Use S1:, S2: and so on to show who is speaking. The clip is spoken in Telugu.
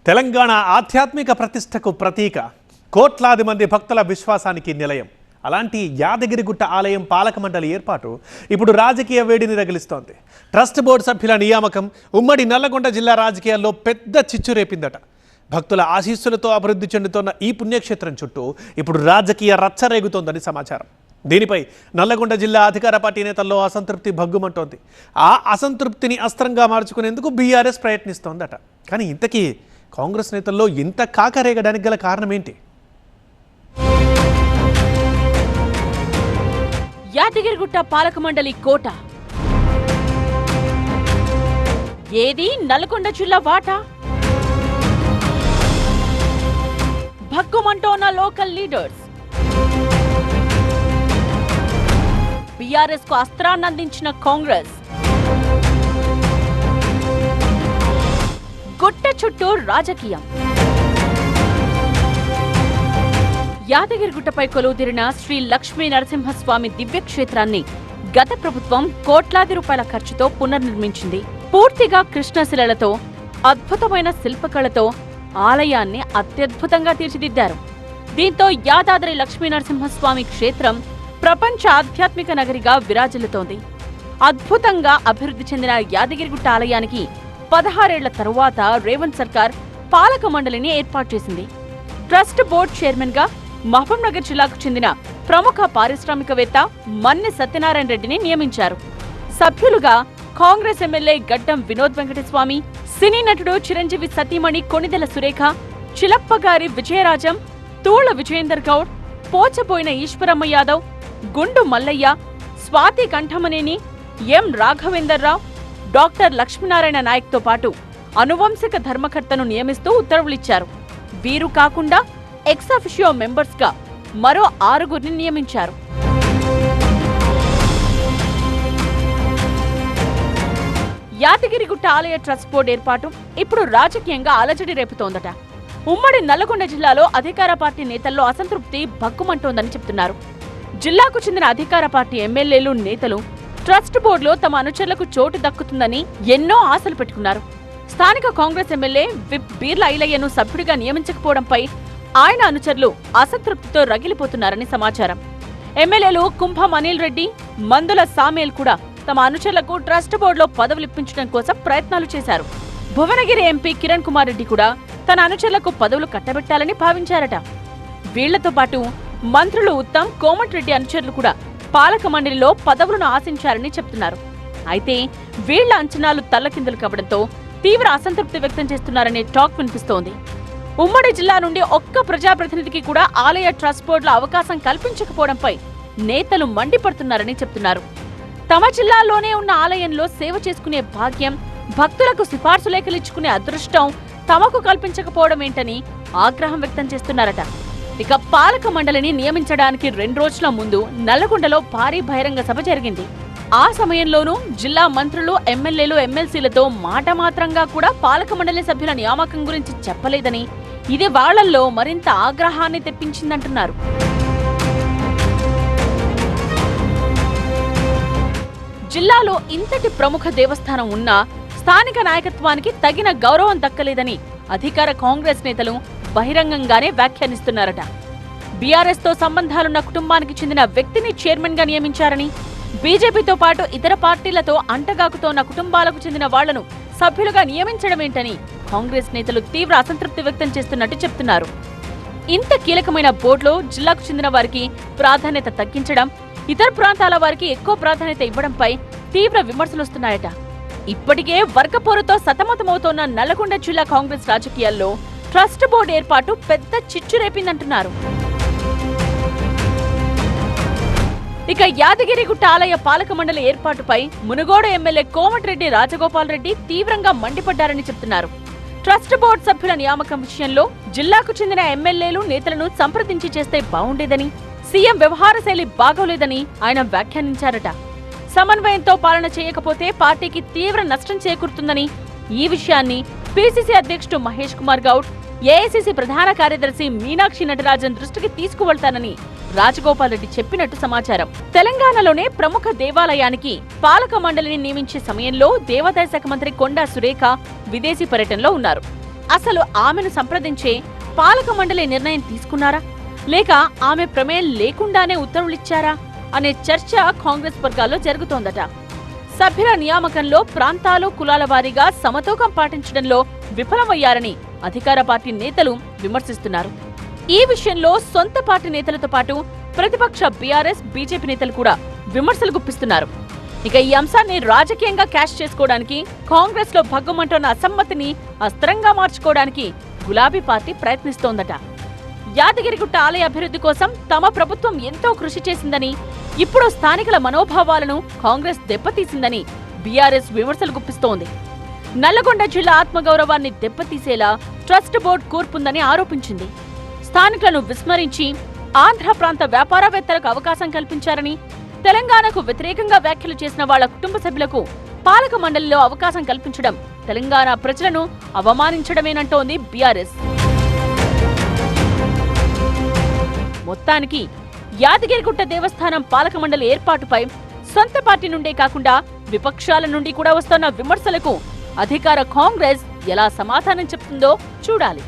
S1: తెలంగాణ ఆధ్యాత్మిక ప్రతిష్టకు ప్రతీక, కోట్లాది మంది భక్తుల విశ్వాసానికి నిలయం. అలాంటి యాదగిరిగుట్ట ఆలయం పాలక మండలి ఏర్పాటు ఇప్పుడు రాజకీయ వేడిని రగిలిస్తోంది. ట్రస్ట్ బోర్డు సభ్యుల నియామకం ఉమ్మడి నల్లగొండ జిల్లా రాజకీయాల్లో పెద్ద చిచ్చు రేపిందట. భక్తుల ఆశీస్సులతో అభివృద్ధి చెందుతోన్న ఈ పుణ్యక్షేత్రం చుట్టూ ఇప్పుడు రాజకీయ రచ్చరేగుతోందని సమాచారం. దీనిపై నల్లగొండ జిల్లా అధికార పార్టీ నేతల్లో అసంతృప్తి భగ్గుమంటోంది. ఆ అసంతృప్తిని అస్త్రంగా మార్చుకునేందుకు బీఆర్ఎస్ ప్రయత్నిస్తోందట. కానీ ఇంతకీ కాంగ్రెస్ నేతల్లో ఇంత కాకరేగడానికి గల కారణం ఏంటి?
S2: యాదగిరిగుట్ట పాలక మండలి కోట ఏది నల్గొండ జిల్లా వాటా? భగ్గుమంటోన్న లోకల్ లీడర్స్. బీఆర్ఎస్ కు అస్త్రాన్ని అందించిన కాంగ్రెస్. గుట్ట చుట్టూ రాజకీయం. యాదగిరిగుట్టపై కొలువుదీరిన శ్రీ లక్ష్మీ నరసింహస్వామి దివ్యక్షేత్రాన్ని గత ప్రభుత్వం కోట్లాది రూపాయల ఖర్చుతో పునర్నిర్మించింది. పూర్తిగా కృష్ణశిలలతో, అద్భుతమైన శిల్పకళతో ఆలయాన్ని అత్యద్భుతంగా తీర్చిదిద్దారు. దీంతో యాదాద్రి లక్ష్మీ నరసింహస్వామి క్షేత్రం ప్రపంచ ఆధ్యాత్మిక నగరిగా విరాజిల్లుతోంది. అద్భుతంగా అభివృద్ధి చెందిన యాదగిరిగుట్ట ఆలయానికి 16 ఏళ్ల తరువాత రేవంత్ సర్కార్ పాలక మండలిని ఏర్పాటు చేసింది. ట్రస్ట్ బోర్డు చైర్మన్ గా మహబూబ్నగర్ జిల్లాకు చెందిన ప్రముఖ పారిశ్రామికవేత్త మన్నె సత్యనారాయణ రెడ్డిని నియమించారు. సభ్యులుగా కాంగ్రెస్ ఎమ్మెల్యే గడ్డం వినోద్ వెంకటస్వామి, సినీ నటుడు చిరంజీవి సతీమణి కొణిదెల సురేఖ, చిలప్పగారి విజయరాజం, తూళ్ల విజయేందర్ గౌడ్, పోచపోయిన ఈశ్వరమ్మ యాదవ్, గుండు మల్లయ్య, స్వాతి కంఠమనేని, ఎం రాఘవేందర్ రావు, డాక్టర్ లక్ష్మీనారాయణ నాయక్ తో పాటు అనువంశిక ధర్మకర్తను నియమిస్తూ ఉత్తర్వులిచ్చారు. వీరు కాకుండా ఎక్స్ అఫిషియో మెంబర్స్ గా మరో 6గురిని నియమించారు. యాదగిరిగుట్ట ఆలయ ట్రస్ట్ బోర్డు ఏర్పాటు ఇప్పుడు రాజకీయంగా అలజడి రేపుతోందట. ఉమ్మడి నల్లగొండ జిల్లాలో అధికార పార్టీ నేతల్లో అసంతృప్తి భగ్గుమంటోందని చెప్తున్నారు. జిల్లాకు చెందిన అధికార పార్టీ ఎమ్మెల్యేలు, నేతలు ట్రస్ట్ బోర్డులో తమ అనుచరులకు చోటు దక్కుతుందని ఎన్నో ఆశలు పెట్టుకున్నారు. స్థానిక కాంగ్రెస్ ఎమ్మెల్యే విప్ బీర్ల ఐలయ్యను సభ్యుడిగా నియమించకపోవడంపై ఆయన అనుచరులు అసంతృప్తితో రగిలిపోతున్నారని సమాచారం. ఎమ్మెల్యేలు కుంభం అనిల్ రెడ్డి, మందుల సామేల్ కూడా తమ అనుచరులకు ట్రస్ట్ బోర్డులో పదవులిప్పించడం కోసం ప్రయత్నాలు చేశారు. భువనగిరి ఎంపీ కిరణ్ కుమార్ రెడ్డి కూడా తన అనుచరులకు పదవులు కట్టబెట్టాలని భావించారట. వీళ్లతో పాటు మంత్రులు ఉత్తమ్, కోమటిరెడ్డి అనుచరులు కూడా పాలక మండలిలో పదవులను ఆశించారని చెప్తున్నారు. అయితే వీళ్ల అంచనాలు తల్లకిందులు కావడంతో తీవ్ర అసంతృప్తి వ్యక్తం చేస్తున్నారనే టాక్ వినిపిస్తోంది. ఉమ్మడి జిల్లా నుండి ఒక్క ప్రజాప్రతినిధికి కూడా ఆలయ ట్రస్ట్ బోర్డులో అవకాశం కల్పించకపోవడంపై నేతలు మండిపడుతున్నారని చెప్తున్నారు. తమ జిల్లాలోనే ఉన్న ఆలయంలో సేవ చేసుకునే భాగ్యం, భక్తులకు సిఫార్సు లేఖలిచ్చుకునే అదృష్టం తమకు కల్పించకపోవడం ఏంటని ఆగ్రహం వ్యక్తం చేస్తున్నారట. ఇక పాలక మండలిని నియమించడానికి 2 రోజుల ముందు నల్లగొండలో భారీ బహిరంగ సభ జరిగింది. ఆ సమయంలోనూ జిల్లా మంత్రులు, ఎమ్మెల్యేలు, ఎమ్మెల్సీలతో మాట మాత్రంగా కూడా పాలక మండలి సభ్యుల నియామకం గురించి చెప్పలేదని, ఇది వాళ్లల్లో మరింత ఆగ్రహాన్ని తెప్పించిందంటున్నారు. జిల్లాలో ఇంతటి ప్రముఖ దేవస్థానం ఉన్నా స్థానిక నాయకత్వానికి తగిన గౌరవం దక్కలేదని అధికార కాంగ్రెస్ నేతలు బహిరంగంగానే వ్యాఖ్యానిస్తున్నారట. బీఆర్ఎస్ తో సంబంధాలున్న కుటుంబానికి చెందిన వ్యక్తిని చైర్మన్ గా నియమించారని, బీజేపీతో పాటు ఇతర పార్టీలతో అంటగాకుతోన్న కుటుంబాలకు చెందిన వాళ్లను సభ్యులుగా నియమించడమేంటని కాంగ్రెస్ నేతలు తీవ్ర అసంతృప్తి వ్యక్తం చేస్తున్నట్టు చెప్తున్నారు. ఇంత కీలకమైన బోర్డులో జిల్లాకు చెందిన వారికి ప్రాధాన్యత తగ్గించడం, ఇతర ప్రాంతాల వారికి ఎక్కువ ప్రాధాన్యత ఇవ్వడంపై తీవ్ర విమర్శలొస్తున్నాయట. ఇప్పటికే వర్గపోరుతో సతమతమవుతోన్న నల్లగొండ జిల్లా కాంగ్రెస్ రాజకీయాల్లో ట్రస్ట్ బోర్డు ఏర్పాటు పెద్ద చిచ్చు రేపిందంటున్నారు. ఇక యాదగిరిగుట్ట ఆలయ పాలక మండలి ఏర్పాటుపై మునుగోడు ఎమ్మెల్యే కోమటిరెడ్డి రాజగోపాల్ రెడ్డి తీవ్రంగా మండిపడ్డారని చెప్తున్నారు. ట్రస్ట్ బోర్డు సభ్యుల నియామకం విషయంలో జిల్లాకు చెందిన ఎమ్మెల్యేలు, నేతలను సంప్రదించి చేస్తే బాగుండేదని, సీఎం వ్యవహార శైలి బాగోలేదని ఆయన వ్యాఖ్యానించారట. సమన్వయంతో పాలన చేయకపోతే పార్టీకి తీవ్ర నష్టం చేకూరుతుందని, ఈ విషయాన్ని పీసీసీ అధ్యక్షుడు మహేష్ కుమార్ గౌడ్, ఏఐసీసీ ప్రధాన కార్యదర్శి మీనాక్షి నటరాజన్ దృష్టికి తీసుకువెళ్తానని రాజగోపాల్ రెడ్డి చెప్పినట్టు సమాచారం. తెలంగాణలోనే ప్రముఖ దేవాలయానికి పాలక మండలిని నియమించే సమయంలో దేవాదాయ శాఖ మంత్రి కొండా సురేఖ విదేశీ పర్యటనలో ఉన్నారు. అసలు ఆమెను సంప్రదించే పాలక మండలి నిర్ణయం తీసుకున్నారా లేక ఆమె ప్రమేయం లేకుండానే ఉత్తర్వులిచ్చారా అనే చర్చ కాంగ్రెస్ వర్గాల్లో జరుగుతోందట. సభ్యుల నియామకంలో ప్రాంతాలు కులాల వారీగా సమతూకం పాటించడంలో విఫలమయ్యారని అధికార పార్టీ నేతలు విమర్శిస్తున్నారు. ఈ విషయంలో సొంత పార్టీ నేతలతో పాటు ప్రతిపక్ష బీఆర్ఎస్, బీజేపీ నేతలు కూడా విమర్శలు గుప్పిస్తున్నారు. ఇక ఈ అంశాన్ని రాజకీయంగా క్యాష్ చేసుకోవడానికి, కాంగ్రెస్ లో భగ్గుమంటున్న అసమ్మతిని అస్త్రంగా మార్చుకోవడానికి గులాబీ పార్టీ ప్రయత్నిస్తోందట. యాదగిరిగుట్ట ఆలయ అభివృద్ధి కోసం తమ ప్రభుత్వం ఎంతో కృషి చేసిందని, ఇప్పుడు స్థానికుల మనోభావాలను కాంగ్రెస్ దెబ్బతీసిందని బీఆర్ఎస్ విమర్శలు గుప్పిస్తోంది. నల్లగొండ జిల్లా ఆత్మగౌరవాన్ని దెబ్బతీసేలా ట్రస్ట్ బోర్డు కూర్పుందని ఆరోపించింది. స్థానికులను విస్మరించి ఆంధ్ర ప్రాంత వ్యాపారవేత్తలకు అవకాశం కల్పించారని, తెలంగాణకు వ్యతిరేకంగా వ్యాఖ్యలు చేసిన వాళ్ల కుటుంబ సభ్యులకు పాలక మండలిలో అవకాశం కల్పించడం తెలంగాణ ప్రజలను అవమానించడమేనంటోంది బీఆర్ఎస్. మొత్తానికి యాదగిరిగుట్ట దేవస్థానం పాలక మండలి ఏర్పాటుపై సొంత పార్టీ నుండే కాకుండా విపక్షాల నుండి కూడా వస్తున్న విమర్శలకు అధికార కాంగ్రెస్ ఎలా సమాధానం చెప్తుందో చూడాలి.